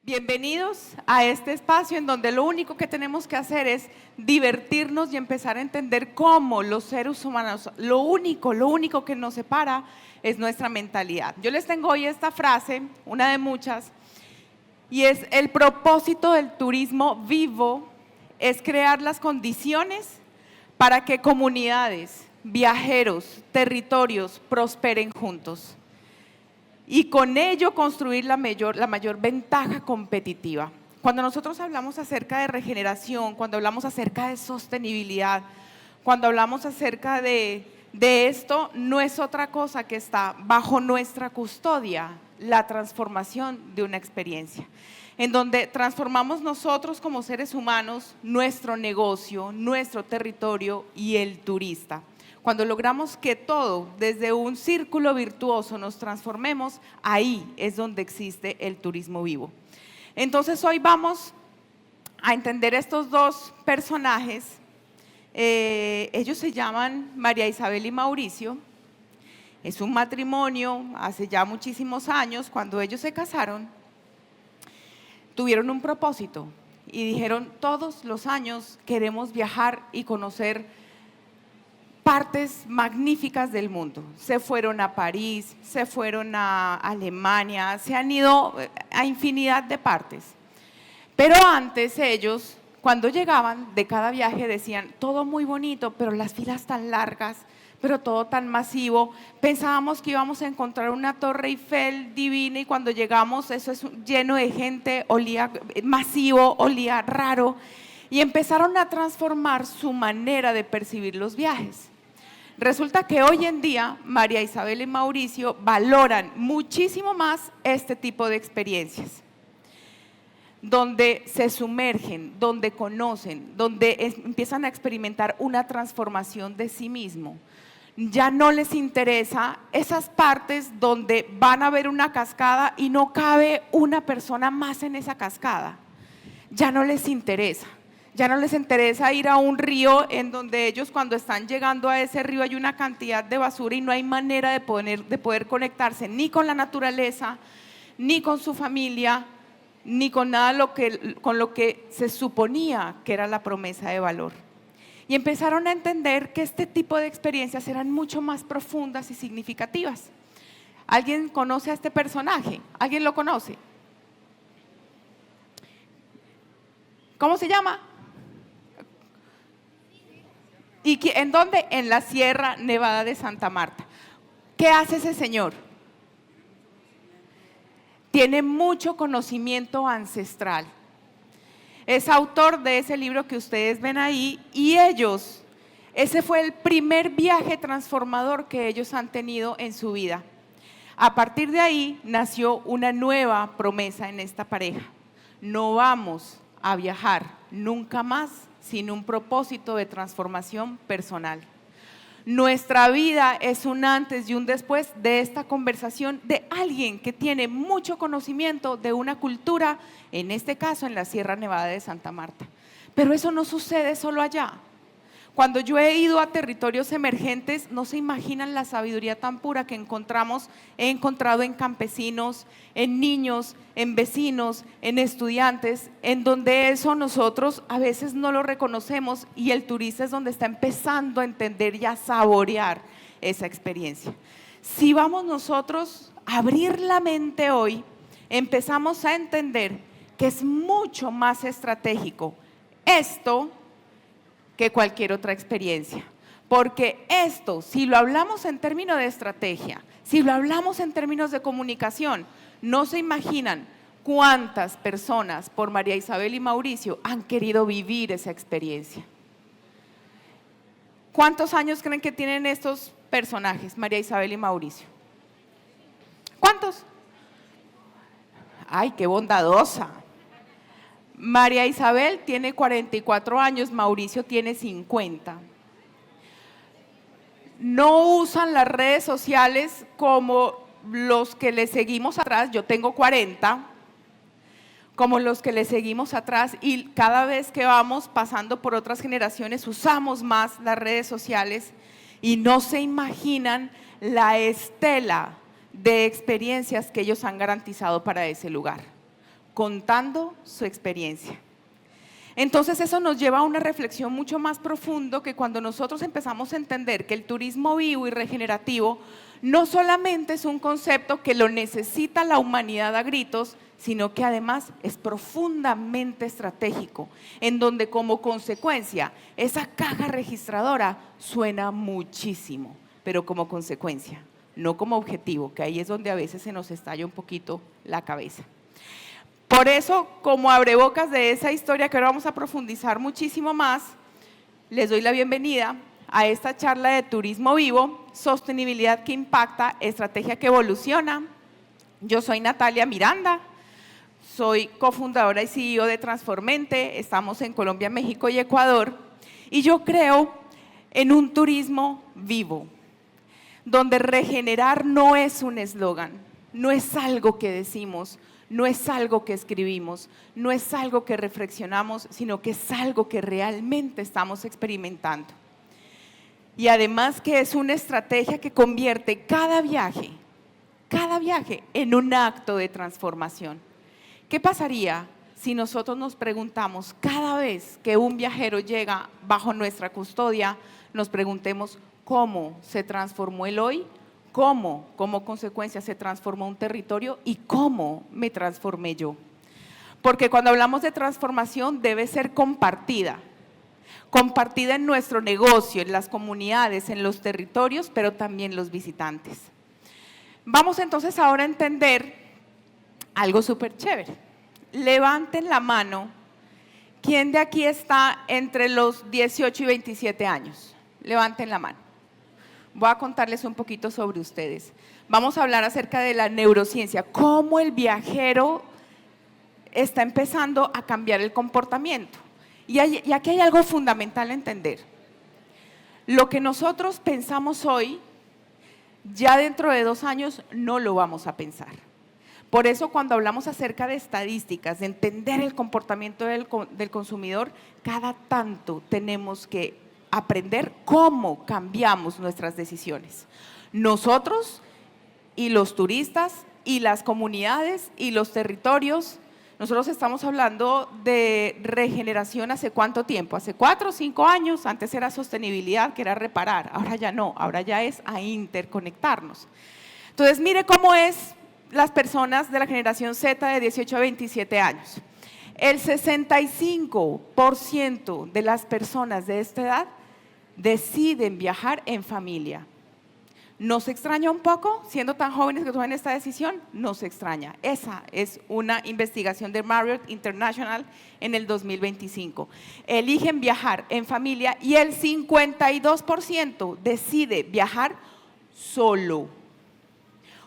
Bienvenidos a este espacio en donde lo único que tenemos que hacer es divertirnos y empezar a entender cómo los seres humanos, lo único que nos separa es nuestra mentalidad. Yo les tengo hoy esta frase, una de muchas, y es: el propósito del turismo vivo es crear las condiciones para que comunidades, viajeros, territorios prosperen juntos y con ello construir la mayor ventaja competitiva. Cuando nosotros hablamos acerca de regeneración, cuando hablamos acerca de sostenibilidad, cuando hablamos acerca de esto, no es otra cosa que está bajo nuestra custodia, la transformación de una experiencia, en donde transformamos nosotros como seres humanos, nuestro negocio, nuestro territorio y el turista. Cuando logramos que todo, desde un círculo virtuoso, nos transformemos, ahí es donde existe el turismo vivo. Entonces hoy vamos a entender estos dos personajes. Ellos se llaman María Isabel y Mauricio. Es un matrimonio hace ya muchísimos años. Cuando ellos se casaron, tuvieron un propósito y dijeron: todos los años queremos viajar y conocer partes magníficas del mundo. Se fueron a París, se fueron a Alemania, se han ido a infinidad de partes. Pero antes ellos, cuando llegaban de cada viaje, decían: todo muy bonito, pero las filas tan largas, pero todo tan masivo. Pensábamos que íbamos a encontrar una Torre Eiffel divina y cuando llegamos eso es lleno de gente, olía masivo, olía raro. Y empezaron a transformar su manera de percibir los viajes. Resulta que hoy en día María Isabel y Mauricio valoran muchísimo más este tipo de experiencias, donde se sumergen, donde conocen, donde empiezan a experimentar una transformación de sí mismo. Ya no les interesa esas partes donde van a ver una cascada y no cabe una persona más en esa cascada. Ya no les interesa. Ya no les interesa ir a un río en donde ellos, cuando están llegando a ese río, hay una cantidad de basura y no hay manera de poder conectarse ni con la naturaleza, ni con su familia, ni con nada con lo que se suponía que era la promesa de valor. Y empezaron a entender que este tipo de experiencias eran mucho más profundas y significativas. ¿Alguien conoce a este personaje? ¿Alguien lo conoce? ¿Cómo se llama? ¿Y en dónde? En la Sierra Nevada de Santa Marta. ¿Qué hace ese señor? Tiene mucho conocimiento ancestral. Es autor de ese libro que ustedes ven ahí y ese fue el primer viaje transformador que ellos han tenido en su vida. A partir de ahí nació una nueva promesa en esta pareja: no vamos a viajar nunca más sin un propósito de transformación personal. Nuestra vida es un antes y un después de esta conversación de alguien que tiene mucho conocimiento de una cultura, en este caso en la Sierra Nevada de Santa Marta. Pero eso no sucede solo allá. Cuando yo he ido a territorios emergentes, no se imaginan la sabiduría tan pura que he encontrado en campesinos, en niños, en vecinos, en estudiantes, en donde eso nosotros a veces no lo reconocemos y el turista es donde está empezando a entender y a saborear esa experiencia. Si vamos nosotros a abrir la mente hoy, empezamos a entender que es mucho más estratégico esto que cualquier otra experiencia, porque esto, si lo hablamos en términos de estrategia, si lo hablamos en términos de comunicación, no se imaginan cuántas personas por María Isabel y Mauricio han querido vivir esa experiencia. ¿Cuántos años creen que tienen estos personajes, María Isabel y Mauricio? ¿Cuántos? ¡Ay, qué bondadosa! María Isabel tiene 44 años, Mauricio tiene 50. No usan las redes sociales como los que le seguimos atrás, yo tengo 40, como los que le seguimos atrás, y cada vez que vamos pasando por otras generaciones usamos más las redes sociales y no se imaginan la estela de experiencias que ellos han garantizado para ese lugar. contando su experiencia. Entonces eso nos lleva a una reflexión mucho más profundo, que cuando nosotros empezamos a entender que el turismo vivo y regenerativo no solamente es un concepto que lo necesita la humanidad a gritos, sino que además es profundamente estratégico, en donde como consecuencia esa caja registradora suena muchísimo, pero como consecuencia, no como objetivo, que ahí es donde a veces se nos estalla un poquito la cabeza. Por eso, como abrebocas de esa historia que ahora vamos a profundizar muchísimo más, les doy la bienvenida a esta charla de turismo vivo, sostenibilidad que impacta, estrategia que evoluciona. Yo soy Natalia Miranda, soy cofundadora y CEO de Transformente, estamos en Colombia, México y Ecuador, y yo creo en un turismo vivo, donde regenerar no es un eslogan, no es algo que decimos, no es algo que escribimos, no es algo que reflexionamos, sino que es algo que realmente estamos experimentando. Y además que es una estrategia que convierte cada viaje en un acto de transformación. ¿Qué pasaría si nosotros nos preguntamos cada vez que un viajero llega bajo nuestra custodia, nos preguntemos cómo se transformó el hoy? ¿Cómo, como consecuencia, se transformó un territorio y cómo me transformé yo? Porque cuando hablamos de transformación debe ser compartida en nuestro negocio, en las comunidades, en los territorios, pero también los visitantes. Vamos entonces ahora a entender algo súper chévere. Levanten la mano, ¿quién de aquí está entre los 18 y 27 años? Levanten la mano. Voy a contarles un poquito sobre ustedes. Vamos a hablar acerca de la neurociencia, cómo el viajero está empezando a cambiar el comportamiento. Y aquí hay algo fundamental a entender. Lo que nosotros pensamos hoy, ya dentro de 2 años no lo vamos a pensar. Por eso cuando hablamos acerca de estadísticas, de entender el comportamiento del consumidor, cada tanto tenemos que aprender cómo cambiamos nuestras decisiones. Nosotros y los turistas y las comunidades y los territorios. Nosotros estamos hablando de regeneración ¿hace cuánto tiempo? Hace 4 o 5 años. Antes era sostenibilidad, que era reparar. Ahora ya no, ahora ya es a interconectarnos. Entonces, mire cómo es las personas de la generación Z de 18 a 27 años. El 65% de las personas de esta edad deciden viajar en familia. ¿Nos extraña un poco, siendo tan jóvenes, que tomen esta decisión? Nos extraña. Esa es una investigación de Marriott International en el 2025. Eligen viajar en familia y el 52% decide viajar solo.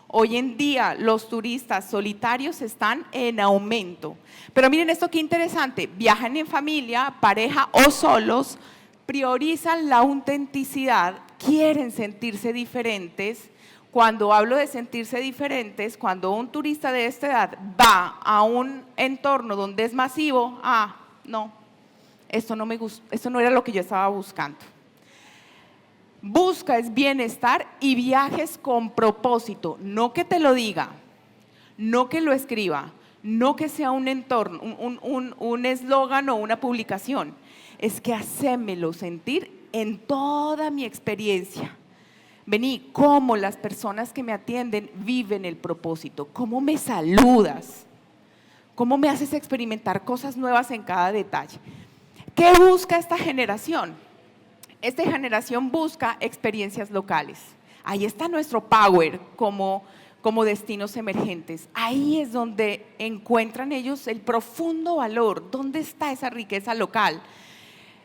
Hoy en día los turistas solitarios están en aumento. Pero miren esto qué interesante, viajan en familia, pareja o solos, priorizan la autenticidad, quieren sentirse diferentes. Cuando hablo de sentirse diferentes, cuando un turista de esta edad va a un entorno donde es masivo, no, esto no me gusta, esto no era lo que yo estaba buscando. Busca es bienestar y viajes con propósito, no que te lo diga, no que lo escriba, no que sea un entorno, un eslogan o una publicación. Es que hacémelo sentir en toda mi experiencia. Vení, cómo las personas que me atienden viven el propósito, cómo me saludas, cómo me haces experimentar cosas nuevas en cada detalle. ¿Qué busca esta generación? Esta generación busca experiencias locales. Ahí está nuestro power como destinos emergentes. Ahí es donde encuentran ellos el profundo valor. ¿Dónde está esa riqueza local?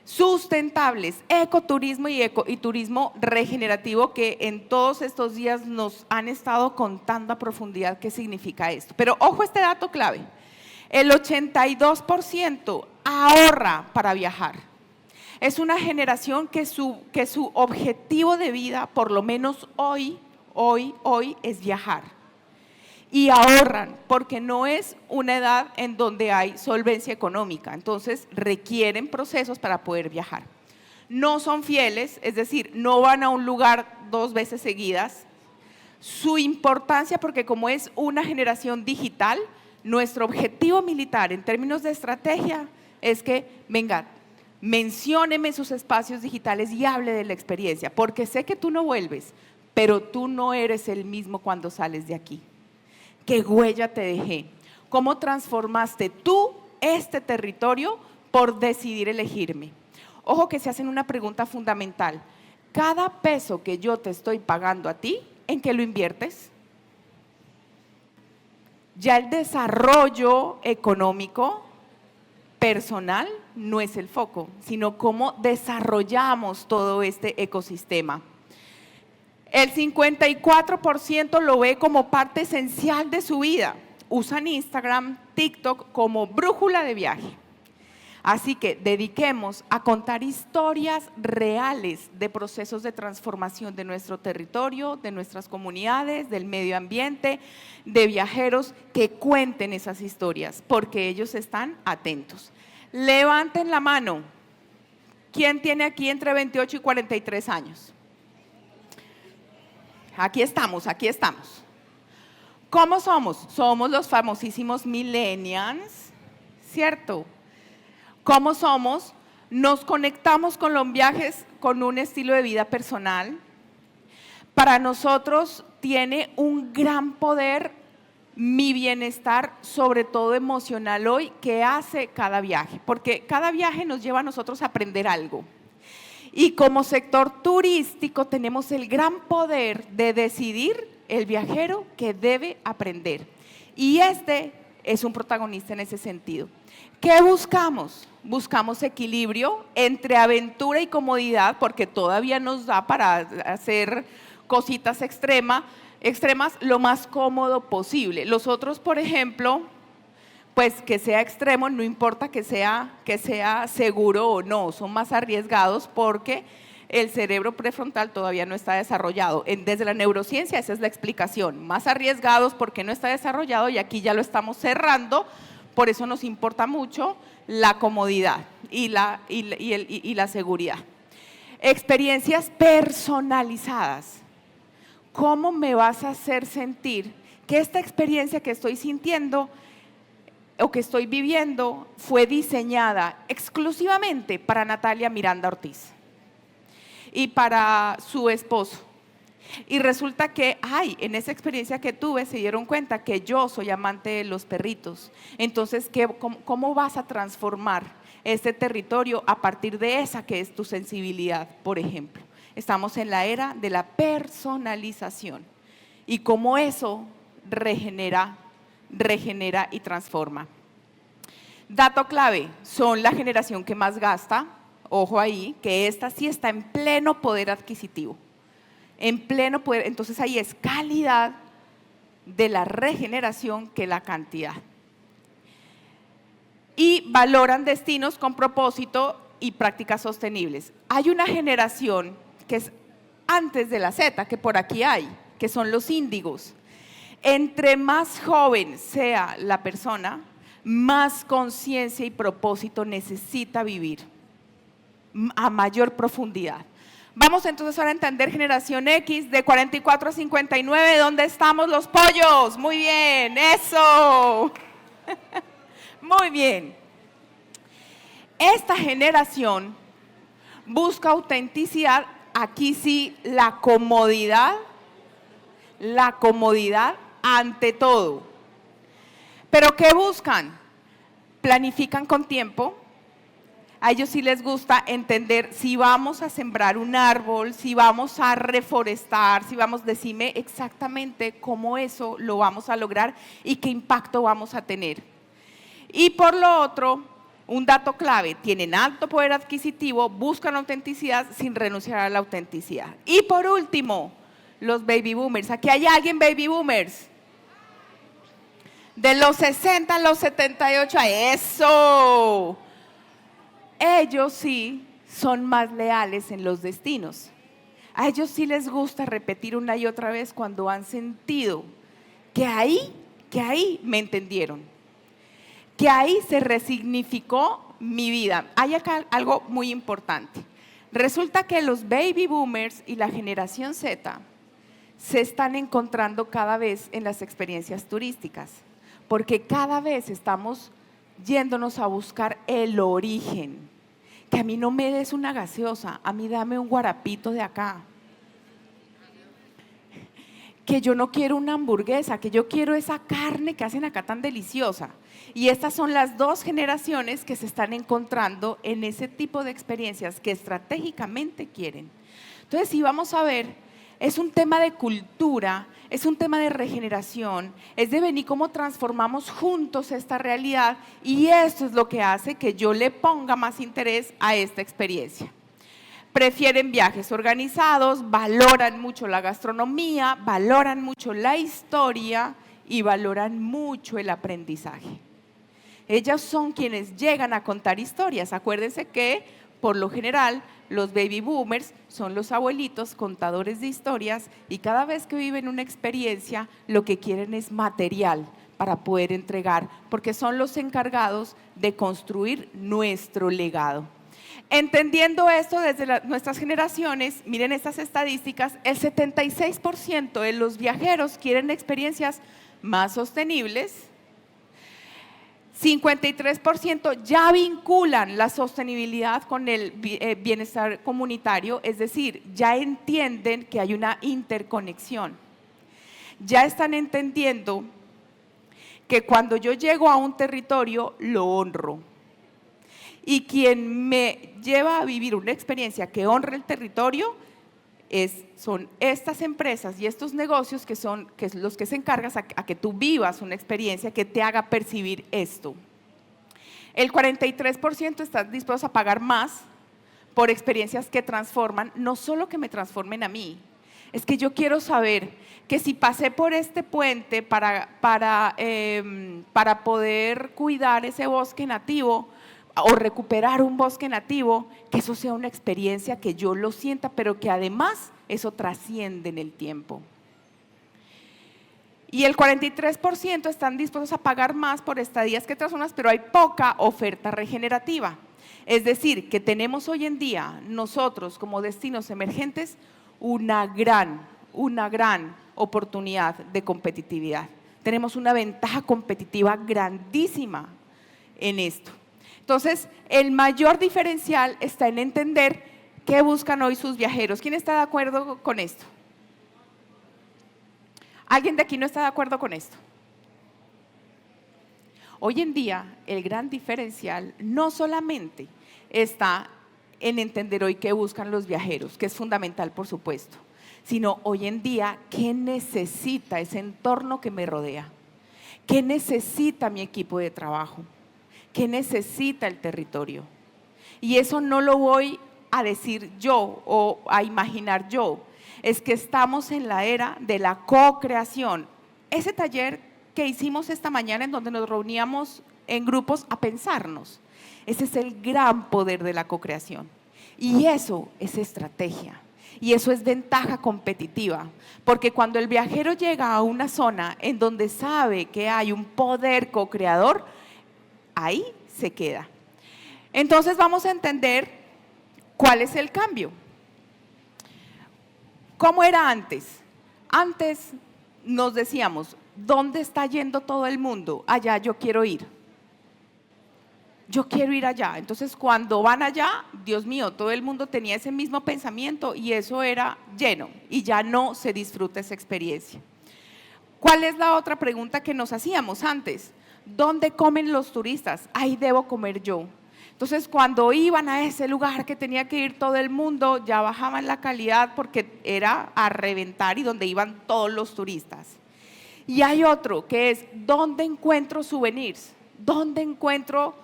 Sustentables, ecoturismo y turismo regenerativo, que en todos estos días nos han estado contando a profundidad qué significa esto. Pero ojo este dato clave, el 82% ahorra para viajar. Es una generación que su objetivo de vida, por lo menos hoy, es viajar. Y ahorran, porque no es una edad en donde hay solvencia económica, entonces requieren procesos para poder viajar. No son fieles, es decir, no van a un lugar 2 veces seguidas. Su importancia, porque como es una generación digital, Nuestro objetivo militar en términos de estrategia es que, venga, mencióneme sus espacios digitales y hable de la experiencia, porque sé que tú no vuelves, pero tú no eres el mismo cuando sales de aquí. ¿Qué huella te dejé? ¿Cómo transformaste tú este territorio por decidir elegirme? Ojo que se hacen una pregunta fundamental. Cada peso que yo te estoy pagando a ti, ¿en qué lo inviertes? Ya el desarrollo económico personal no es el foco, sino cómo desarrollamos todo este ecosistema. El 54% lo ve como parte esencial de su vida. Usan Instagram, TikTok como brújula de viaje. Así que dediquemos a contar historias reales de procesos de transformación de nuestro territorio, de nuestras comunidades, del medio ambiente, de viajeros que cuenten esas historias, porque ellos están atentos. Levanten la mano. ¿Quién tiene aquí entre 28 y 43 años? Aquí estamos, aquí estamos. ¿Cómo somos? Somos los famosísimos millennials, ¿cierto? ¿Cómo somos? Nos conectamos con los viajes con un estilo de vida personal. Para nosotros tiene un gran poder mi bienestar, sobre todo emocional hoy, que hace cada viaje, porque cada viaje nos lleva a nosotros a aprender algo. Y como sector turístico tenemos el gran poder de decidir el viajero que debe aprender. Y este es un protagonista en ese sentido. ¿Qué buscamos? Buscamos equilibrio entre aventura y comodidad, porque todavía nos da para hacer cositas extremas lo más cómodo posible. Los otros, por ejemplo, pues que sea extremo, no importa que sea seguro o no, son más arriesgados porque el cerebro prefrontal todavía no está desarrollado. Desde la neurociencia esa es la explicación, más arriesgados porque no está desarrollado y aquí ya lo estamos cerrando, por eso nos importa mucho la comodidad y la seguridad. Experiencias personalizadas. ¿Cómo me vas a hacer sentir que esta experiencia que estoy sintiendo o que estoy viviendo fue diseñada exclusivamente para Natalia Miranda Ortiz y para su esposo? Y resulta que, en esa experiencia que tuve se dieron cuenta que yo soy amante de los perritos. Entonces, ¿cómo vas a transformar este territorio a partir de esa que es tu sensibilidad, por ejemplo? Estamos en la era de la personalización y cómo eso regenera y transforma. Dato clave, son la generación que más gasta, ojo ahí, que esta sí está en pleno poder adquisitivo, en pleno poder, entonces ahí es calidad de la regeneración que la cantidad. Y valoran destinos con propósito y prácticas sostenibles. Hay una generación que es antes de la Z, que por aquí hay, que son los índigos. Entre más joven sea la persona, más conciencia y propósito necesita vivir a mayor profundidad. Vamos entonces ahora a entender generación X de 44 a 59, ¿dónde estamos los pollos? Muy bien, eso. Muy bien. Esta generación busca autenticidad, aquí sí la comodidad ante todo. ¿Pero qué buscan? Planifican con tiempo. A ellos sí les gusta entender si vamos a sembrar un árbol, si vamos a reforestar, decime exactamente cómo eso lo vamos a lograr y qué impacto vamos a tener. Y por lo otro, un dato clave, tienen alto poder adquisitivo, buscan autenticidad sin renunciar a la autenticidad. Y por último, los baby boomers. ¿Aquí hay alguien baby boomers? De los 60 a los 78, ¡eso! Ellos sí son más leales en los destinos. A ellos sí les gusta repetir una y otra vez cuando han sentido que ahí me entendieron, que ahí se resignificó mi vida. Hay acá algo muy importante. Resulta que los baby boomers y la generación Z se están encontrando cada vez en las experiencias turísticas, porque cada vez estamos yéndonos a buscar el origen. Que a mí no me des una gaseosa, a mí dame un guarapito de acá. Que yo no quiero una hamburguesa, que yo quiero esa carne que hacen acá tan deliciosa. Y estas son las dos generaciones que se están encontrando en ese tipo de experiencias que estratégicamente quieren. Entonces, si vamos a ver, es un tema de cultura, es un tema de regeneración, es de venir cómo transformamos juntos esta realidad, y esto es lo que hace que yo le ponga más interés a esta experiencia. Prefieren viajes organizados, valoran mucho la gastronomía, valoran mucho la historia y valoran mucho el aprendizaje. Ellos son quienes llegan a contar historias. Acuérdense que, por lo general, los baby boomers son los abuelitos contadores de historias, y cada vez que viven una experiencia, lo que quieren es material para poder entregar, porque son los encargados de construir nuestro legado. Entendiendo esto desde nuestras generaciones, miren estas estadísticas, el 76% de los viajeros quieren experiencias más sostenibles, 53% ya vinculan la sostenibilidad con el bienestar comunitario, es decir, ya entienden que hay una interconexión, ya están entendiendo que cuando yo llego a un territorio lo honro. Y quien me lleva a vivir una experiencia que honre el territorio son estas empresas y estos negocios que son los que se encargan a que tú vivas una experiencia que te haga percibir esto. El 43% están dispuestos a pagar más por experiencias que transforman, no solo que me transformen a mí, es que yo quiero saber que si pasé por este puente para poder cuidar ese bosque nativo, o recuperar un bosque nativo, que eso sea una experiencia que yo lo sienta, pero que además eso trasciende en el tiempo. Y el 43% están dispuestos a pagar más por estadías que transforman, pero hay poca oferta regenerativa. Es decir, que tenemos hoy en día nosotros como destinos emergentes una gran oportunidad de competitividad. Tenemos una ventaja competitiva grandísima en esto. Entonces, el mayor diferencial está en entender qué buscan hoy sus viajeros. ¿Quién está de acuerdo con esto? ¿Alguien de aquí no está de acuerdo con esto? Hoy en día, el gran diferencial no solamente está en entender hoy qué buscan los viajeros, que es fundamental, por supuesto, sino hoy en día, qué necesita ese entorno que me rodea, qué necesita mi equipo de trabajo, qué necesita el territorio. Y eso no lo voy a decir yo o a imaginar yo, es que estamos en la era de la co-creación. Ese taller que hicimos esta mañana en donde nos reuníamos en grupos a pensarnos, ese es el gran poder de la co-creación. Y eso es estrategia. Y eso es ventaja competitiva, porque cuando el viajero llega a una zona en donde sabe que hay un poder co-creador, ahí se queda. Entonces vamos a entender cuál es el cambio. ¿Cómo era antes? Antes nos decíamos, ¿dónde está yendo todo el mundo? Allá yo quiero ir. Yo quiero ir allá. Entonces cuando van allá, Dios mío, todo el mundo tenía ese mismo pensamiento y eso era lleno y ya no se disfruta esa experiencia. ¿Cuál es la otra pregunta que nos hacíamos antes? ¿Dónde comen los turistas? Ahí debo comer yo. Entonces, cuando iban a ese lugar que tenía que ir todo el mundo, ya bajaban la calidad porque era a reventar y donde iban todos los turistas. Y hay otro que es, ¿dónde encuentro souvenirs? ¿Dónde encuentro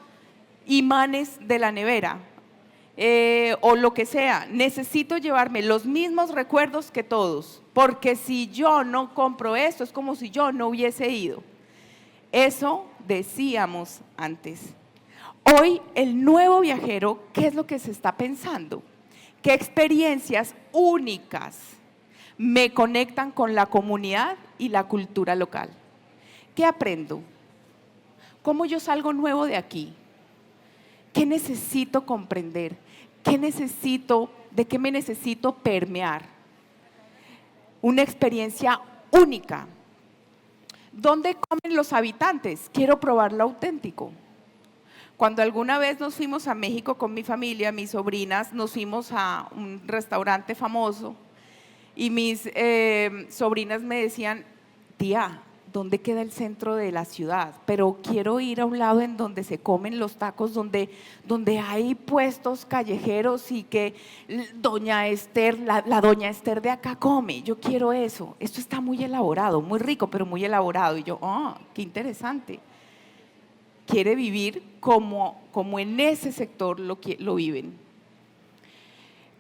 imanes de la nevera? O lo que sea, necesito llevarme los mismos recuerdos que todos, porque si yo no compro esto, es como si yo no hubiese ido. Eso decíamos antes. Hoy el nuevo viajero, ¿qué es lo que se está pensando? ¿Qué experiencias únicas me conectan con la comunidad y la cultura local? ¿Qué aprendo? ¿Cómo yo salgo nuevo de aquí? ¿Qué necesito comprender? ¿Qué necesito? ¿De qué me necesito permear? Una experiencia única. ¿Dónde comen los habitantes? Quiero probar lo auténtico. Cuando alguna vez nos fuimos a México con mi familia, mis sobrinas, nos fuimos a un restaurante famoso y mis sobrinas me decían, tía, ¿dónde queda el centro de la ciudad? Pero quiero ir a un lado en donde se comen los tacos, donde hay puestos callejeros y que doña Esther, la doña Esther de acá come. Yo quiero eso. Esto está muy elaborado, muy rico, pero muy elaborado. Y yo, qué interesante. Quiere vivir como en ese sector lo viven.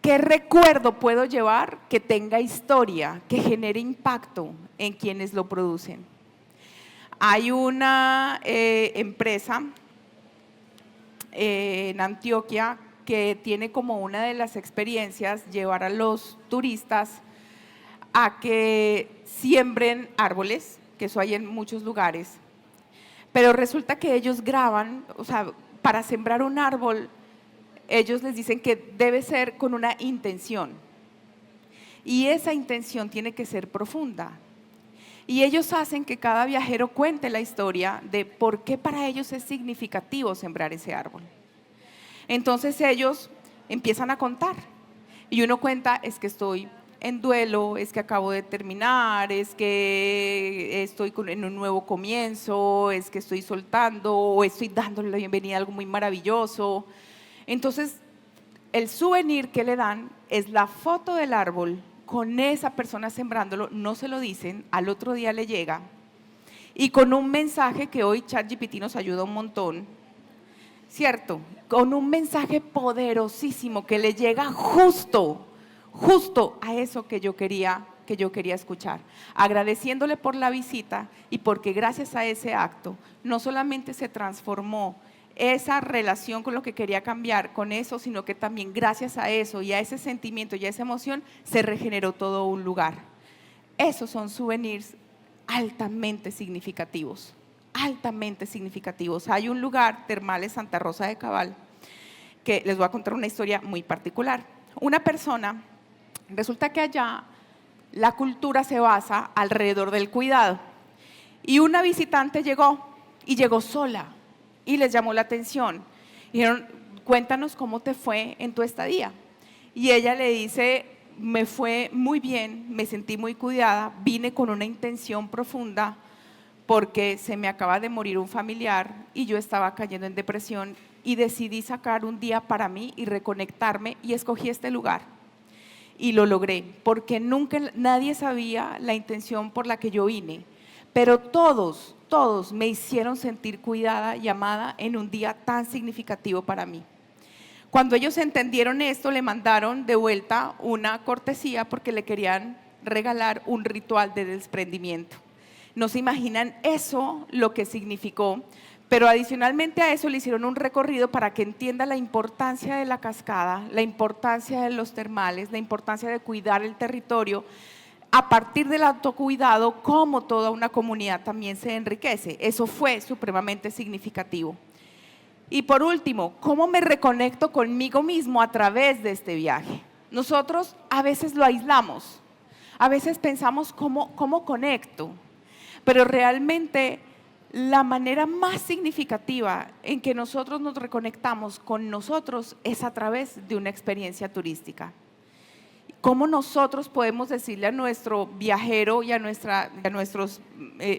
¿Qué recuerdo puedo llevar que tenga historia, que genere impacto en quienes lo producen? Hay una empresa en Antioquia que tiene como una de las experiencias llevar a los turistas a que siembren árboles, que eso hay en muchos lugares, pero resulta que ellos graban, o sea, para sembrar un árbol, ellos les dicen que debe ser con una intención y esa intención tiene que ser profunda. Y ellos hacen que cada viajero cuente la historia de por qué para ellos es significativo sembrar ese árbol. Entonces ellos empiezan a contar y uno cuenta, es que estoy en duelo, es que acabo de terminar, es que estoy en un nuevo comienzo, es que estoy soltando o estoy dándole la bienvenida a algo muy maravilloso. Entonces el souvenir que le dan es la foto del árbol con esa persona sembrándolo, no se lo dicen, al otro día le llega y con un mensaje que hoy ChatGPT nos ayuda un montón, ¿cierto? Con un mensaje poderosísimo que le llega justo a eso que yo quería escuchar, agradeciéndole por la visita y porque gracias a ese acto no solamente se transformó esa relación con lo que quería cambiar con eso, sino que también gracias a eso y a ese sentimiento y a esa emoción se regeneró todo un lugar. Esos son souvenirs altamente significativos, altamente significativos. Hay un lugar, Termales Santa Rosa de Cabal, que les voy a contar una historia muy particular. Una persona, resulta que allá la cultura se basa alrededor del cuidado y una visitante llegó y llegó sola. Y les llamó la atención. Dijeron, cuéntanos cómo te fue en tu estadía. Y ella le dice, me fue muy bien, me sentí muy cuidada, vine con una intención profunda porque se me acaba de morir un familiar y yo estaba cayendo en depresión y decidí sacar un día para mí y reconectarme y escogí este lugar. Y lo logré porque nunca nadie sabía la intención por la que yo vine, pero todos me hicieron sentir cuidada y amada en un día tan significativo para mí. Cuando ellos entendieron esto, le mandaron de vuelta una cortesía porque le querían regalar un ritual de desprendimiento. No se imaginan eso lo que significó, pero adicionalmente a eso le hicieron un recorrido para que entienda la importancia de la cascada, la importancia de los termales, la importancia de cuidar el territorio, a partir del autocuidado, cómo toda una comunidad también se enriquece. Eso fue supremamente significativo. Y por último, ¿cómo me reconecto conmigo mismo a través de este viaje? Nosotros a veces lo aislamos, a veces pensamos cómo conecto, pero realmente la manera más significativa en que nosotros nos reconectamos con nosotros es a través de una experiencia turística. ¿Cómo nosotros podemos decirle a nuestro viajero y a nuestros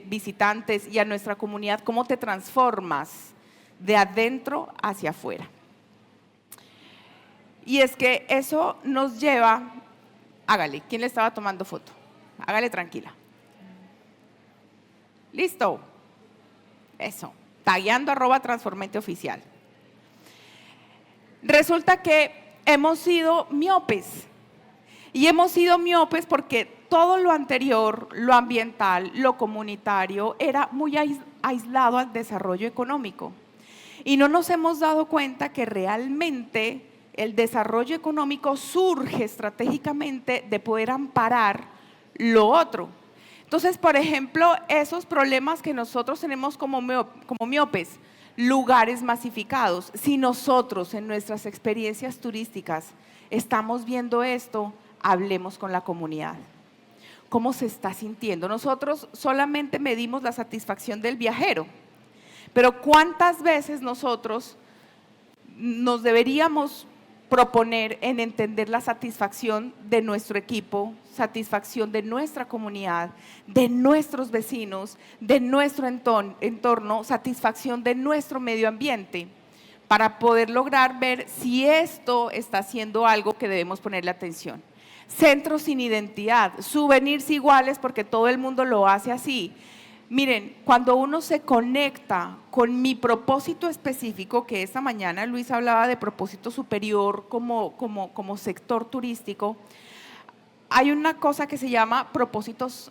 visitantes y a nuestra comunidad cómo te transformas de adentro hacia afuera? Y es que eso nos lleva, hágale, ¿quién le estaba tomando foto? Hágale tranquila. ¿Listo? Eso, tagueando @transformenteoficial. Resulta que hemos sido miopes. Y hemos sido miopes porque todo lo anterior, lo ambiental, lo comunitario, era muy aislado al desarrollo económico. Y no nos hemos dado cuenta que realmente el desarrollo económico surge estratégicamente de poder amparar lo otro. Entonces, por ejemplo, esos problemas que nosotros tenemos como miopes, lugares masificados, si nosotros en nuestras experiencias turísticas estamos viendo esto, hablemos con la comunidad. cómo se está sintiendo. Nosotros solamente medimos la satisfacción del viajero, pero ¿cuántas veces nosotros nos deberíamos proponer en entender la satisfacción de nuestro equipo, satisfacción de nuestra comunidad, de nuestros vecinos, de nuestro entorno, satisfacción de nuestro medio ambiente, para poder lograr ver si esto está haciendo algo que debemos ponerle atención? Centros sin identidad, souvenirs iguales porque todo el mundo lo hace así. Miren, cuando uno se conecta con mi propósito específico, que esta mañana Luis hablaba de propósito superior como sector turístico, hay una cosa que se llama propósitos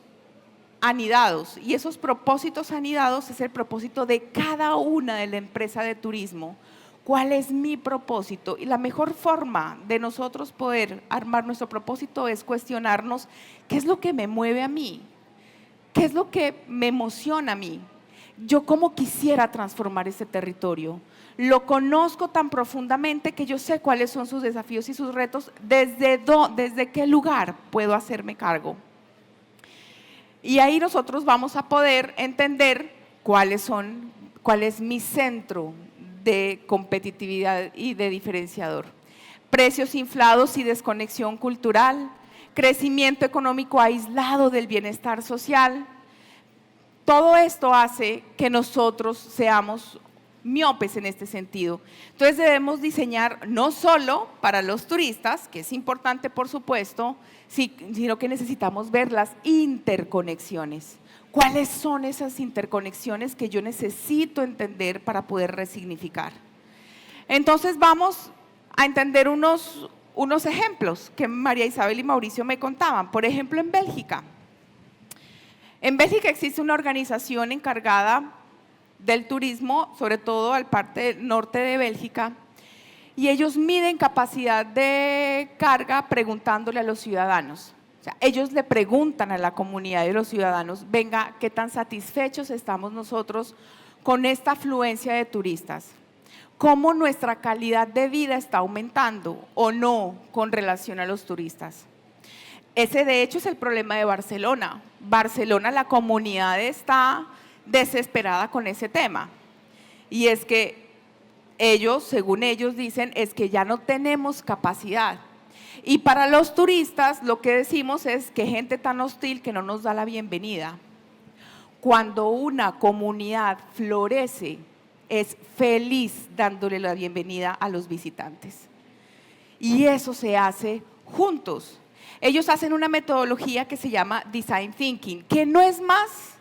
anidados, y esos propósitos anidados es el propósito de cada una de la empresa de turismo. ¿Cuál es mi propósito? Y la mejor forma de nosotros poder armar nuestro propósito es cuestionarnos qué es lo que me mueve a mí, qué es lo que me emociona a mí. Yo cómo quisiera transformar este territorio. Lo conozco tan profundamente que yo sé cuáles son sus desafíos y sus retos, desde qué lugar puedo hacerme cargo. Y ahí nosotros vamos a poder entender cuál es mi centro de competitividad y de diferenciador. Precios inflados y desconexión cultural, crecimiento económico aislado del bienestar social. Todo esto hace que nosotros seamos miopes en este sentido. Entonces debemos diseñar no solo para los turistas, que es importante por supuesto, sino que necesitamos ver las interconexiones. ¿Cuáles son esas interconexiones que yo necesito entender para poder resignificar? Entonces vamos a entender unos ejemplos que María Isabel y Mauricio me contaban. Por ejemplo, en Bélgica. En Bélgica existe una organización encargada del turismo, sobre todo al parte norte de Bélgica, y ellos miden capacidad de carga preguntándole a los ciudadanos. O sea, ellos le preguntan a la comunidad de los ciudadanos, venga, ¿qué tan satisfechos estamos nosotros con esta afluencia de turistas? ¿Cómo nuestra calidad de vida está aumentando o no con relación a los turistas? Ese de hecho es el problema de Barcelona. Barcelona, la comunidad está desesperada con ese tema. Y es que ellos, según ellos dicen, es que ya no tenemos capacidad. Y para los turistas lo que decimos es que gente tan hostil que no nos da la bienvenida. Cuando una comunidad florece, es feliz dándole la bienvenida a los visitantes. Y eso se hace juntos. Ellos hacen una metodología que se llama Design Thinking, que no es más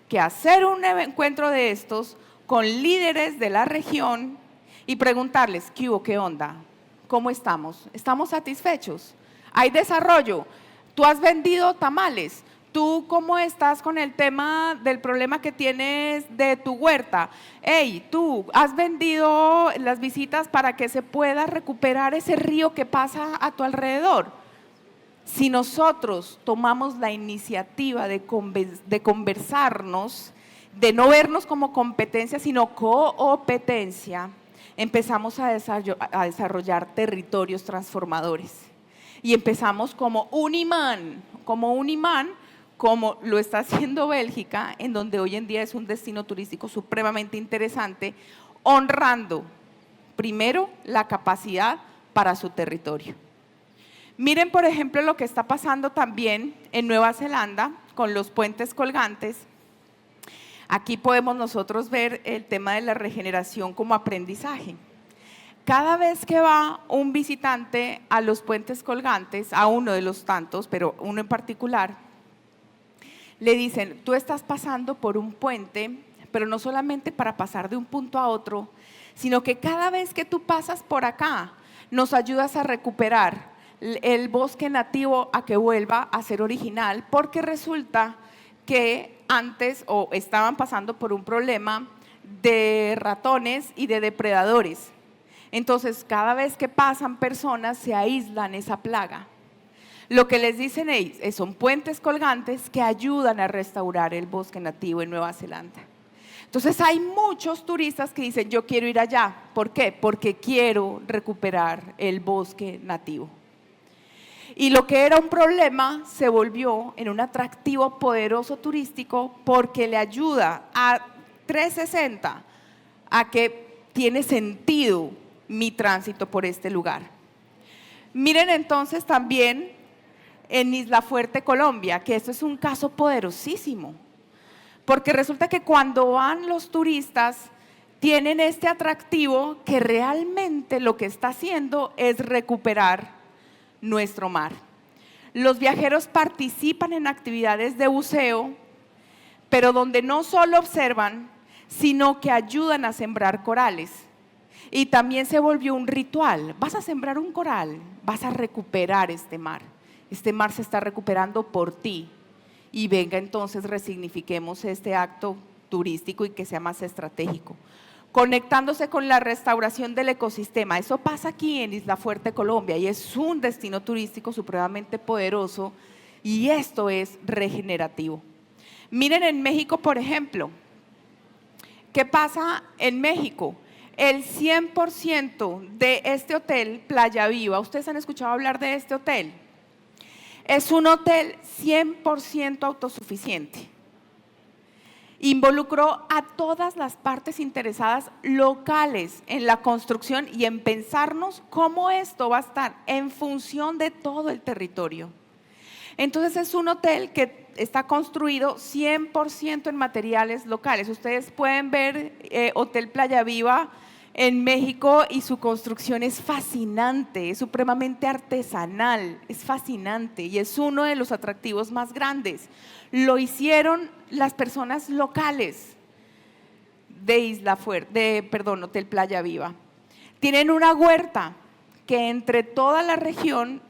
que hacer un encuentro de estos con líderes de la región y preguntarles, ¿qué hubo, qué onda? ¿Cómo estamos? ¿Estamos satisfechos? ¿Hay desarrollo? ¿Tú has vendido tamales? ¿Tú cómo estás con el tema del problema que tienes de tu huerta? Hey, ¿tú has vendido las visitas para que se pueda recuperar ese río que pasa a tu alrededor? Si nosotros tomamos la iniciativa de conversarnos, de no vernos como competencia, sino competencia, empezamos a desarrollar territorios transformadores. Y empezamos como un imán, como lo está haciendo Bélgica, en donde hoy en día es un destino turístico supremamente interesante, honrando primero la capacidad para su territorio. Miren, por ejemplo, lo que está pasando también en Nueva Zelanda con los puentes colgantes. Aquí podemos nosotros ver el tema de la regeneración como aprendizaje. Cada vez que va un visitante a los puentes colgantes, a uno de los tantos, pero uno en particular, le dicen, tú estás pasando por un puente, pero no solamente para pasar de un punto a otro, sino que cada vez que tú pasas por acá, nos ayudas a recuperar el bosque nativo a que vuelva a ser original, porque resulta que antes estaban pasando por un problema de ratones y de depredadores. Entonces, cada vez que pasan personas se aíslan esa plaga. Lo que les dicen ellos son puentes colgantes que ayudan a restaurar el bosque nativo en Nueva Zelanda. Entonces hay muchos turistas que dicen, yo quiero ir allá. ¿Por qué? Porque quiero recuperar el bosque nativo. Y lo que era un problema se volvió en un atractivo poderoso turístico porque le ayuda a 360 a que tiene sentido mi tránsito por este lugar. Miren entonces también en Isla Fuerte, Colombia, que esto es un caso poderosísimo, porque resulta que cuando van los turistas tienen este atractivo que realmente lo que está haciendo es recuperar nuestro mar. Los viajeros participan en actividades de buceo, pero donde no solo observan, sino que ayudan a sembrar corales. Y también se volvió un ritual. Vas a sembrar un coral, vas a recuperar este mar. Este mar se está recuperando por ti. Y venga, entonces resignifiquemos este acto turístico y que sea más estratégico. Conectándose con la restauración del ecosistema. Eso pasa aquí en Isla Fuerte, Colombia, y es un destino turístico supremamente poderoso, y esto es regenerativo. Miren en México, por ejemplo, ¿qué pasa en México? El 100% de este hotel, Playa Viva, ¿ustedes han escuchado hablar de este hotel? Es un hotel 100% autosuficiente. Involucró a todas las partes interesadas locales en la construcción y en pensarnos cómo esto va a estar en función de todo el territorio. Entonces es un hotel que está construido 100% en materiales locales. Ustedes pueden ver Hotel Playa Viva en México y su construcción es fascinante, es supremamente artesanal, es fascinante y es uno de los atractivos más grandes. Lo hicieron las personas locales de Hotel Playa Viva. Tienen una huerta que entre toda la región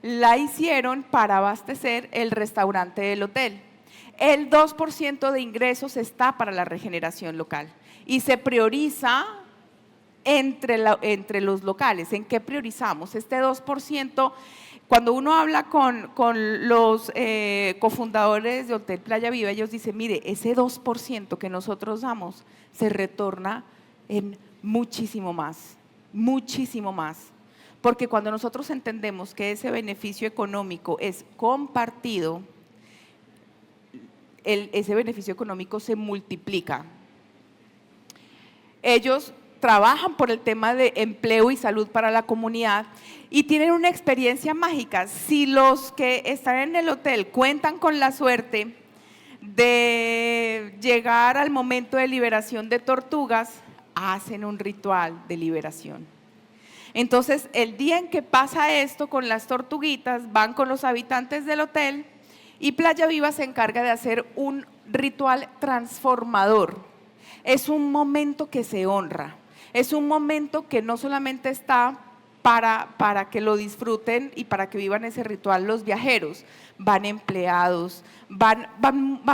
la hicieron para abastecer el restaurante del hotel. El 2% de ingresos está para la regeneración local y se prioriza entre los locales. ¿En qué priorizamos? Este 2%, cuando uno habla con los cofundadores de Hotel Playa Viva, ellos dicen, mire, ese 2% que nosotros damos se retorna en muchísimo más, muchísimo más. Porque cuando nosotros entendemos que ese beneficio económico es compartido, ese beneficio económico se multiplica. Ellos trabajan por el tema de empleo y salud para la comunidad y tienen una experiencia mágica. Si los que están en el hotel cuentan con la suerte de llegar al momento de liberación de tortugas, hacen un ritual de liberación. Entonces, el día en que pasa esto con las tortuguitas, van con los habitantes del hotel y Playa Viva se encarga de hacer un ritual transformador. Es un momento que se honra, es un momento que no solamente está para que lo disfruten y para que vivan ese ritual los viajeros, van empleados, van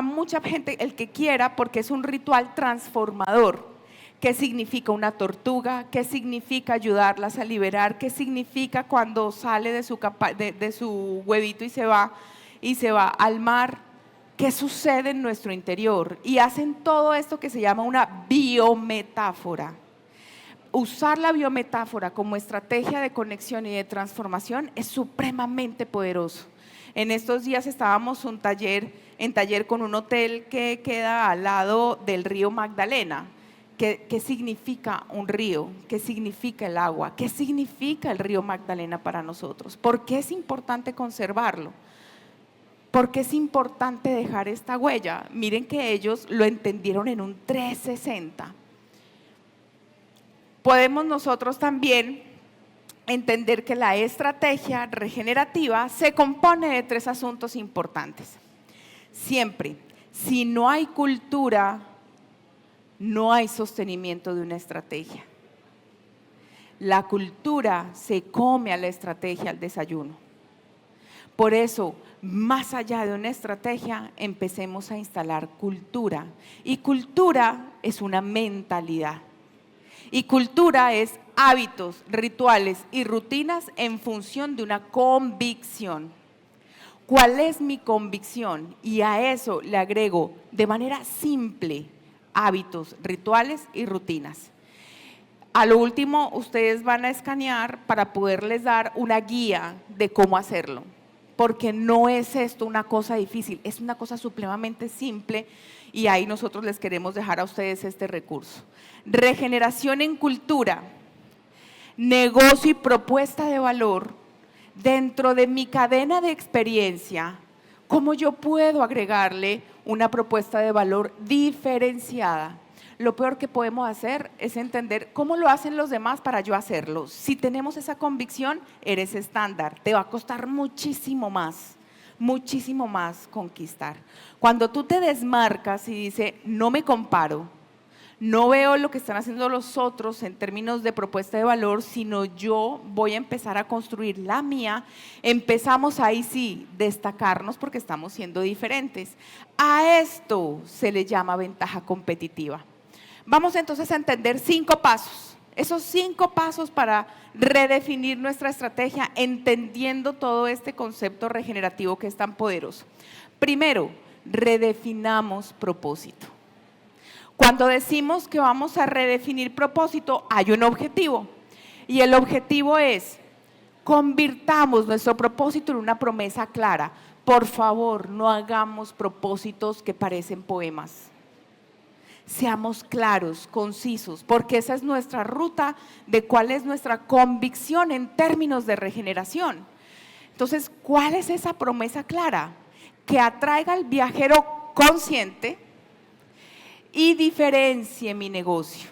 mucha gente, el que quiera, porque es un ritual transformador. ¿Qué significa una tortuga? ¿Qué significa ayudarlas a liberar? ¿Qué significa cuando sale de su huevito y se va al mar? ¿Qué sucede en nuestro interior? Y hacen todo esto que se llama una biometáfora. Usar la biometáfora como estrategia de conexión y de transformación es supremamente poderoso. En estos días estábamos en taller con un hotel que queda al lado del río Magdalena. ¿Qué significa un río? ¿Qué significa el agua? ¿Qué significa el río Magdalena para nosotros? ¿Por qué es importante conservarlo? ¿Por qué es importante dejar esta huella? Miren que ellos lo entendieron en un 360. Podemos nosotros también entender que la estrategia regenerativa se compone de 3 asuntos importantes. Siempre, si no hay cultura, no hay sostenimiento de una estrategia. La cultura se come a la estrategia al desayuno. Por eso, más allá de una estrategia, empecemos a instalar cultura. Y cultura es una mentalidad. Y cultura es hábitos, rituales y rutinas en función de una convicción. ¿Cuál es mi convicción? Y a eso le agrego de manera simple hábitos, rituales y rutinas. A lo último, ustedes van a escanear para poderles dar una guía de cómo hacerlo. porque no es esto una cosa difícil, es una cosa supremamente simple y ahí nosotros les queremos dejar a ustedes este recurso. Regeneración en cultura, negocio y propuesta de valor dentro de mi cadena de experiencia. ¿Cómo yo puedo agregarle una propuesta de valor diferenciada? Lo peor que podemos hacer es entender cómo lo hacen los demás para yo hacerlo. Si tenemos esa convicción, eres estándar. Te va a costar muchísimo más conquistar. Cuando tú te desmarcas y dices, no me comparo, no veo lo que están haciendo los otros en términos de propuesta de valor, sino yo voy a empezar a construir la mía, empezamos ahí sí, destacarnos porque estamos siendo diferentes. A esto se le llama ventaja competitiva. Vamos entonces a entender 5 pasos, esos 5 pasos para redefinir nuestra estrategia, entendiendo todo este concepto regenerativo que es tan poderoso. Primero, redefinamos propósito. Cuando decimos que vamos a redefinir propósito, hay un objetivo y el objetivo es convirtamos nuestro propósito en una promesa clara. Por favor, no hagamos propósitos que parecen poemas. Seamos claros, concisos, porque esa es nuestra ruta de cuál es nuestra convicción en términos de regeneración. Entonces, ¿cuál es esa promesa clara? Que atraiga al viajero consciente y diferencie mi negocio.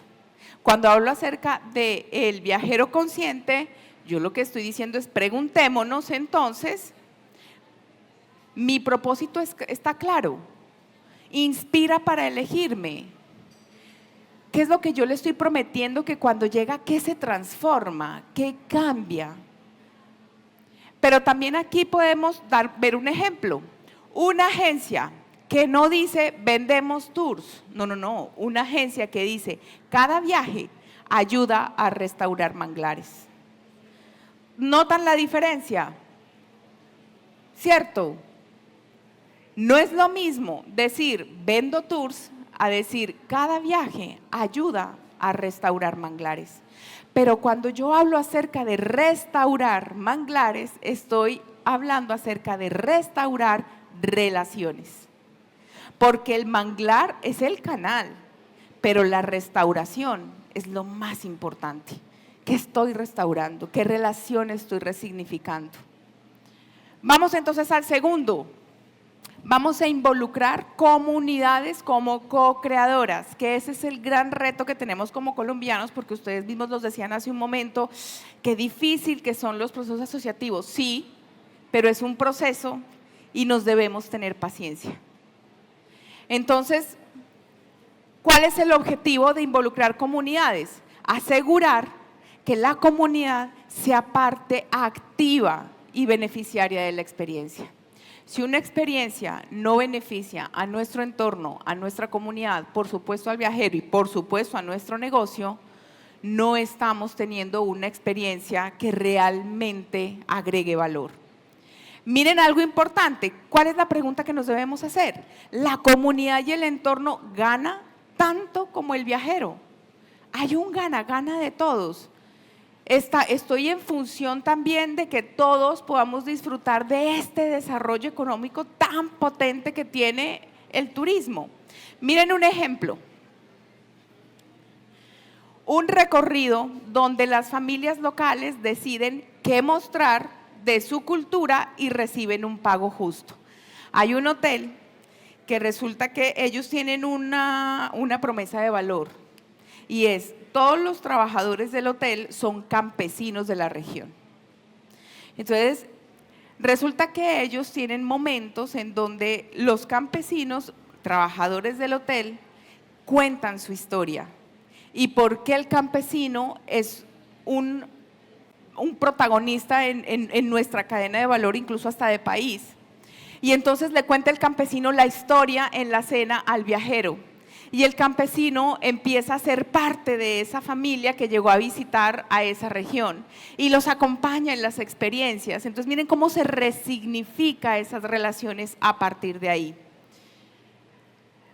Cuando hablo acerca del viajero consciente, yo lo que estoy diciendo es preguntémonos entonces, mi propósito está claro, inspira para elegirme. ¿Qué es lo que yo le estoy prometiendo que cuando llega, qué se transforma, qué cambia? Pero también aquí podemos ver un ejemplo. Una agencia que no dice vendemos tours, no, una agencia que dice cada viaje ayuda a restaurar manglares. ¿Notan la diferencia? ¿Cierto? No es lo mismo decir vendo tours a decir cada viaje ayuda a restaurar manglares. Pero cuando yo hablo acerca de restaurar manglares, estoy hablando acerca de restaurar relaciones. Porque el manglar es el canal, pero la restauración es lo más importante. ¿Qué estoy restaurando? ¿Qué relación estoy resignificando? Vamos entonces al segundo. Vamos a involucrar comunidades como co-creadoras, que ese es el gran reto que tenemos como colombianos, porque ustedes mismos los decían hace un momento, qué difícil que son los procesos asociativos. Sí, pero es un proceso y nos debemos tener paciencia. Entonces, ¿cuál es el objetivo de involucrar comunidades? Asegurar que la comunidad sea parte activa y beneficiaria de la experiencia. Si una experiencia no beneficia a nuestro entorno, a nuestra comunidad, por supuesto al viajero y por supuesto a nuestro negocio, no estamos teniendo una experiencia que realmente agregue valor. Miren algo importante, ¿cuál es la pregunta que nos debemos hacer? ¿La comunidad y el entorno gana tanto como el viajero? Hay un gana-gana de todos. Estoy en función también de que todos podamos disfrutar de este desarrollo económico tan potente que tiene el turismo. Miren un ejemplo. Un recorrido donde las familias locales deciden qué mostrar de su cultura y reciben un pago justo. Hay un hotel que resulta que ellos tienen una promesa de valor y es todos los trabajadores del hotel son campesinos de la región. Entonces, resulta que ellos tienen momentos en donde los campesinos, trabajadores del hotel, cuentan su historia y por qué el campesino es un protagonista en nuestra cadena de valor, incluso hasta de país. Y entonces le cuenta el campesino la historia en la cena al viajero. Y el campesino empieza a ser parte de esa familia que llegó a visitar a esa región y los acompaña en las experiencias. Entonces miren cómo se resignifica esas relaciones a partir de ahí.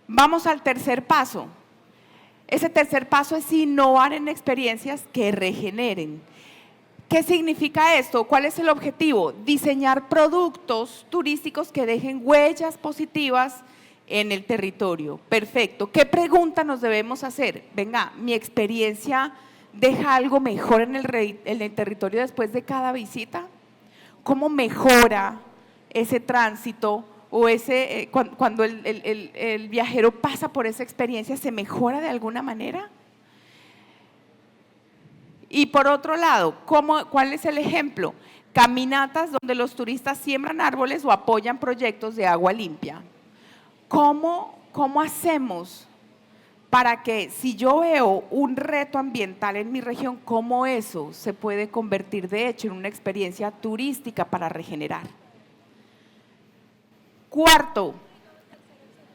Vamos al tercer paso. Ese tercer paso es innovar en experiencias que regeneren. ¿Qué significa esto? ¿Cuál es el objetivo? Diseñar productos turísticos que dejen huellas positivas en el territorio. Perfecto. ¿Qué pregunta nos debemos hacer? Venga, mi experiencia deja algo mejor en el territorio después de cada visita. ¿Cómo mejora ese tránsito o cuando el viajero pasa por esa experiencia? ¿Se mejora de alguna manera? Y por otro lado, ¿cuál es el ejemplo? Caminatas donde los turistas siembran árboles o apoyan proyectos de agua limpia. ¿Cómo hacemos para que si yo veo un reto ambiental en mi región, cómo eso se puede convertir de hecho en una experiencia turística para regenerar? Cuarto,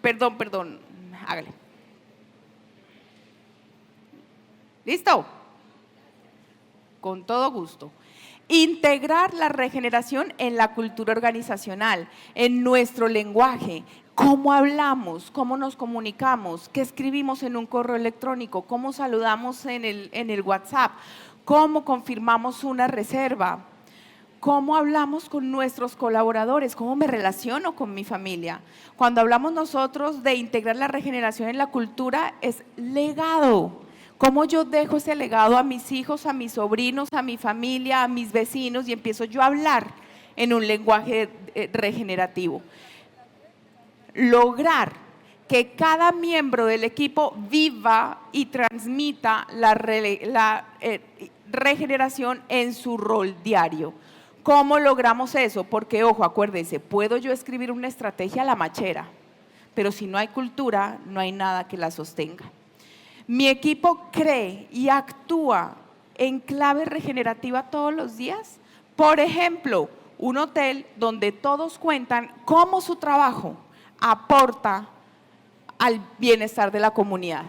perdón, hágale. ¿Listo? Con todo gusto. Integrar la regeneración en la cultura organizacional, en nuestro lenguaje. ¿Cómo hablamos? ¿Cómo nos comunicamos? ¿Qué escribimos en un correo electrónico? ¿Cómo saludamos en el WhatsApp? ¿Cómo confirmamos una reserva? ¿Cómo hablamos con nuestros colaboradores? ¿Cómo me relaciono con mi familia? Cuando hablamos nosotros de integrar la regeneración en la cultura, es legado. ¿Cómo yo dejo ese legado a mis hijos, a mis sobrinos, a mi familia, a mis vecinos y empiezo yo a hablar en un lenguaje regenerativo? Lograr que cada miembro del equipo viva y transmita la regeneración en su rol diario. ¿Cómo logramos eso? Porque, ojo, acuérdense, puedo yo escribir una estrategia a la machera, pero si no hay cultura, no hay nada que la sostenga. Mi equipo cree y actúa en clave regenerativa todos los días. Por ejemplo, un hotel donde todos cuentan cómo su trabajo aporta al bienestar de la comunidad.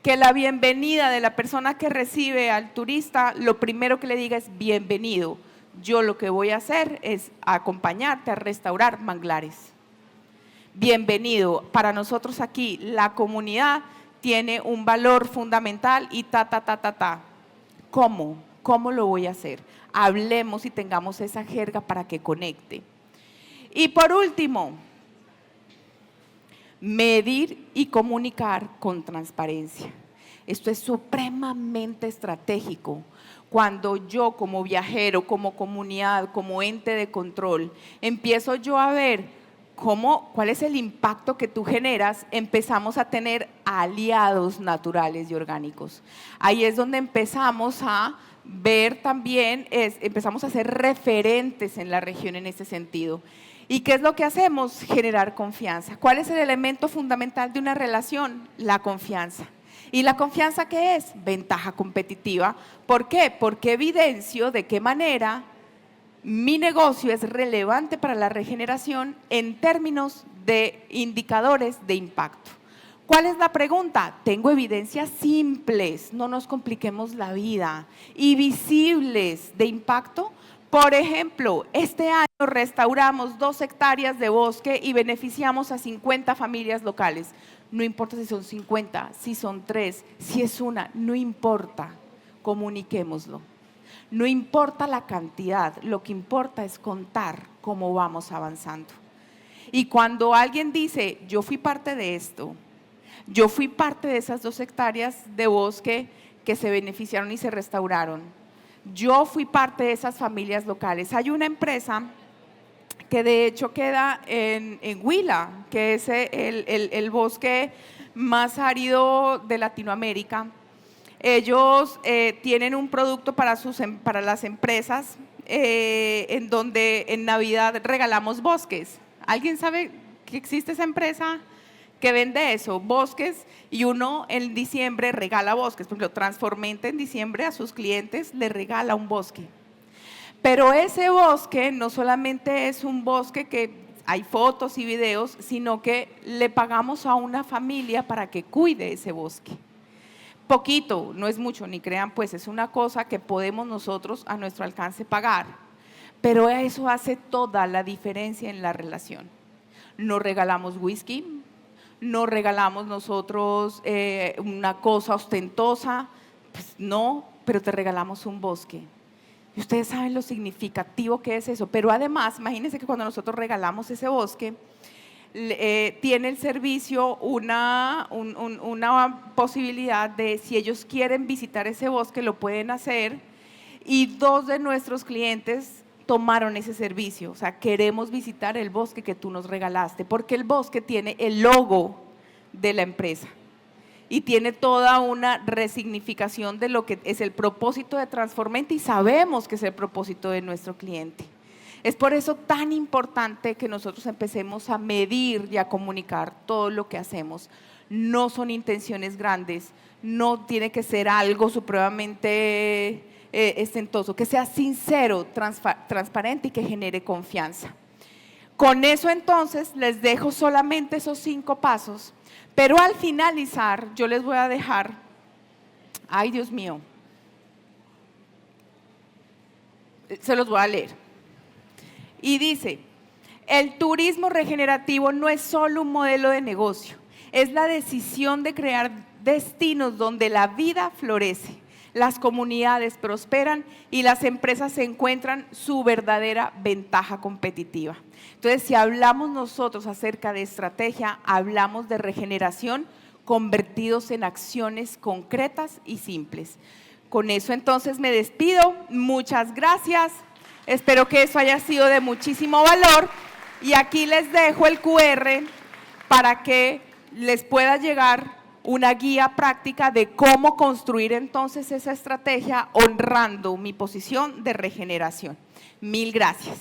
Que la bienvenida de la persona que recibe al turista, lo primero que le diga es bienvenido. Yo lo que voy a hacer es acompañarte a restaurar manglares. Bienvenido. Para nosotros aquí, la comunidad tiene un valor fundamental y ¿Cómo? ¿Cómo lo voy a hacer? Hablemos y tengamos esa jerga para que conecte. Y por último, medir y comunicar con transparencia. Esto es supremamente estratégico. Cuando yo como viajero, como comunidad, como ente de control, empiezo yo a ver cuál es el impacto que tú generas, empezamos a tener aliados naturales y orgánicos. Ahí es donde empezamos a ver también, empezamos a ser referentes en la región en ese sentido. ¿Y qué es lo que hacemos? Generar confianza. ¿Cuál es el elemento fundamental de una relación? La confianza. ¿Y la confianza qué es? Ventaja competitiva. ¿Por qué? Porque evidencio de qué manera mi negocio es relevante para la regeneración en términos de indicadores de impacto. ¿Cuál es la pregunta? Tengo evidencias simples, no nos compliquemos la vida, y visibles de impacto. Por ejemplo, este año restauramos 2 hectáreas de bosque y beneficiamos a 50 familias locales. No importa si son 50, si son 3, si es una, no importa, comuniquémoslo. No importa la cantidad, lo que importa es contar cómo vamos avanzando. Y cuando alguien dice, yo fui parte de esto, yo fui parte de esas 2 hectáreas de bosque que se beneficiaron y se restauraron, yo fui parte de esas familias locales. Hay una empresa que de hecho queda en Huila, que es el bosque más árido de Latinoamérica. Ellos tienen un producto para las empresas en donde en Navidad regalamos bosques. ¿Alguien sabe que existe esa empresa que vende eso? Bosques, y uno en diciembre regala bosques. Por ejemplo, Transformenta en diciembre a sus clientes le regala un bosque. Pero ese bosque no solamente es un bosque que hay fotos y videos, sino que le pagamos a una familia para que cuide ese bosque. Poquito, no es mucho, ni crean, pues es una cosa que podemos nosotros a nuestro alcance pagar, pero eso hace toda la diferencia en la relación. No regalamos whisky, no regalamos nosotros una cosa ostentosa, pues no, pero te regalamos un bosque. Y ustedes saben lo significativo que es eso, pero además, imagínense que cuando nosotros regalamos ese bosque, tiene el servicio una posibilidad de, si ellos quieren visitar ese bosque, lo pueden hacer, y 2 de nuestros clientes tomaron ese servicio. O sea, queremos visitar el bosque que tú nos regalaste, porque el bosque tiene el logo de la empresa y tiene toda una resignificación de lo que es el propósito de Transformenta, y sabemos que es el propósito de nuestro cliente. Es por eso tan importante que nosotros empecemos a medir y a comunicar todo lo que hacemos. No son intenciones grandes, no tiene que ser algo supremamente ostentoso, que sea sincero, transparente y que genere confianza. Con eso entonces les dejo solamente esos 5 pasos, pero al finalizar yo les voy a dejar, ay Dios mío, se los voy a leer. Y dice: el turismo regenerativo no es solo un modelo de negocio, es la decisión de crear destinos donde la vida florece, las comunidades prosperan y las empresas encuentran su verdadera ventaja competitiva. Entonces, si hablamos nosotros acerca de estrategia, hablamos de regeneración convertidos en acciones concretas y simples. Con eso entonces me despido, muchas gracias, espero que eso haya sido de muchísimo valor, y aquí les dejo el QR para que les pueda llegar una guía práctica de cómo construir entonces esa estrategia honrando mi posición de regeneración. Mil gracias.